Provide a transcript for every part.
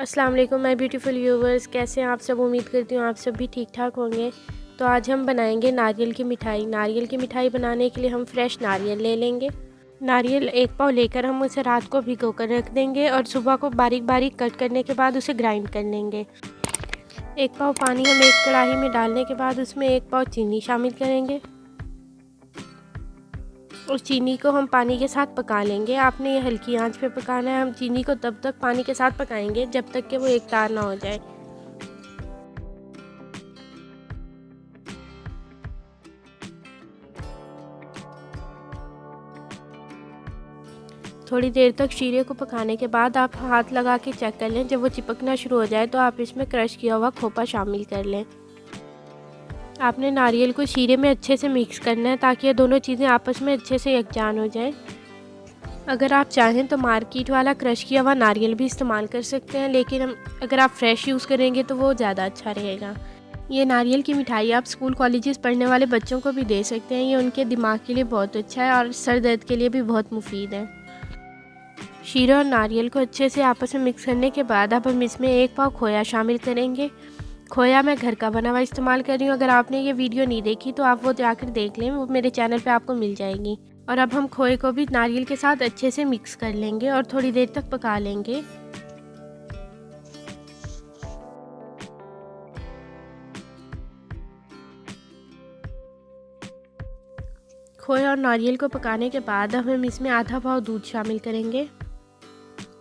अस्सलाम वालेकुम my beautiful viewers, कैसे हैं आप सब। उम्मीद करती हूँ आप सब भी ठीक ठाक होंगे। तो आज हम बनाएंगे नारियल की मिठाई। नारियल की मिठाई बनाने के लिए हम फ्रेश नारियल ले लेंगे। नारियल 1 पाव लेकर हम उसे रात को भिगो कर रख देंगे और सुबह को बारीक बारीक कट करने के बाद उसे ग्राइंड कर लेंगे। 1 पाव पानी हम एक कढ़ाई में डालने के बाद उसमें 1 पाव चीनी शामिल करेंगे और चीनी को हम पानी के साथ पका लेंगे। आपने ये हल्की आंच पे पकाना है। हम चीनी को तब तक पानी के साथ पकाएंगे जब तक कि वो एक तार ना हो जाए। थोड़ी देर तक शीरे को पकाने के बाद आप हाथ लगा के चेक कर लें। जब वो चिपकना शुरू हो जाए तो आप इसमें क्रश किया हुआ खोपा शामिल कर लें। आपने नारियल को शीरे में अच्छे से मिक्स करना है ताकि ये दोनों चीज़ें आपस में अच्छे से यकजान हो जाए। अगर आप चाहें तो मार्केट वाला क्रश किया हुआ नारियल भी इस्तेमाल कर सकते हैं, लेकिन अगर आप फ्रेश यूज़ करेंगे तो वो ज़्यादा अच्छा रहेगा। ये नारियल की मिठाई आप स्कूल कॉलेजेस पढ़ने वाले बच्चों को भी दे सकते हैं। ये उनके दिमाग के लिए बहुत अच्छा है और सर दर्द के लिए भी बहुत मुफीद है। शीरा और नारियल को अच्छे से आपस में मिक्स करने के बाद अब हम इसमें 1 पाव खोया शामिल करेंगे। खोया मैं घर का बना हुआ इस्तेमाल कर रही हूँ। अगर आपने ये वीडियो नहीं देखी तो आप वो जाकर देख लें, वो मेरे चैनल पे आपको मिल जाएगी। और अब हम खोए को भी नारियल के साथ अच्छे से मिक्स कर लेंगे और थोड़ी देर तक पका लेंगे। खोए और नारियल को पकाने के बाद अब हम इसमें आधा पाव दूध शामिल करेंगे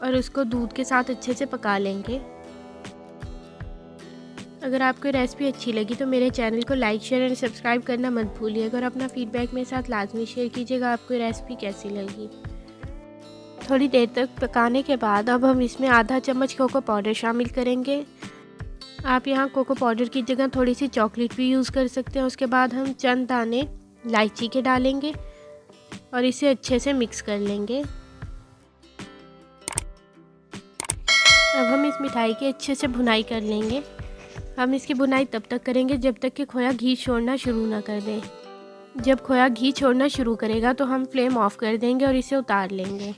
और उसको दूध के साथ अच्छे से पका लेंगे। अगर आपको रेसिपी अच्छी लगी तो मेरे चैनल को लाइक शेयर एंड सब्सक्राइब करना मत भूलिएगा और अपना फीडबैक मेरे साथ लाजमी शेयर कीजिएगा आपको रेसिपी कैसी लगी। थोड़ी देर तक पकाने के बाद अब हम इसमें आधा चम्मच कोको पाउडर शामिल करेंगे। आप यहाँ कोको पाउडर की जगह थोड़ी सी चॉकलेट भी यूज़ कर सकते हैं। उसके बाद हम चंद दाने इलायची के डालेंगे और इसे अच्छे से मिक्स कर लेंगे। अब हम इस मिठाई की अच्छे से भुनाई कर लेंगे। हम इसकी बुनाई तब तक करेंगे जब तक कि खोया घी छोड़ना शुरू ना कर दे। जब खोया घी छोड़ना शुरू करेगा तो हम फ्लेम ऑफ कर देंगे और इसे उतार लेंगे।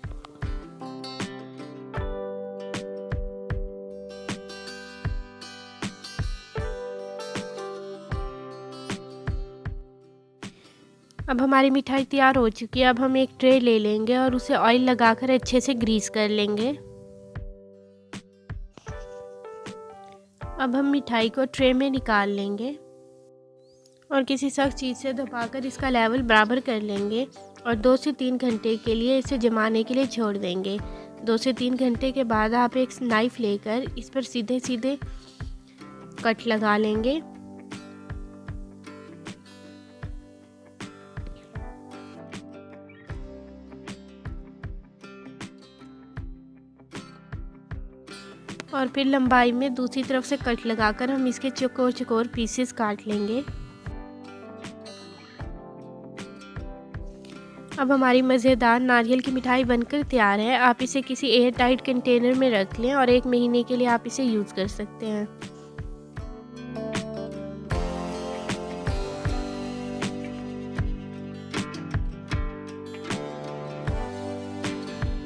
अब हमारी मिठाई तैयार हो चुकी है। अब हम एक ट्रे ले लेंगे और उसे ऑयल लगाकर अच्छे से ग्रीस कर लेंगे। अब हम मिठाई को ट्रे में निकाल लेंगे और किसी सख्त चीज़ से दबाकर इसका लेवल बराबर कर लेंगे और 2 से 3 घंटे के लिए इसे जमाने के लिए छोड़ देंगे। 2 से 3 घंटे के बाद आप एक नाइफ़ लेकर इस पर सीधे सीधे कट लगा लेंगे। और फिर लंबाई में दूसरी तरफ से कट लगाकर हम इसके चौकोर चौकोर पीसेस काट लेंगे। अब हमारी मज़ेदार नारियल की मिठाई बनकर तैयार है। आप इसे किसी एयर टाइट कंटेनर में रख लें और 1 महीने के लिए आप इसे यूज़ कर सकते हैं।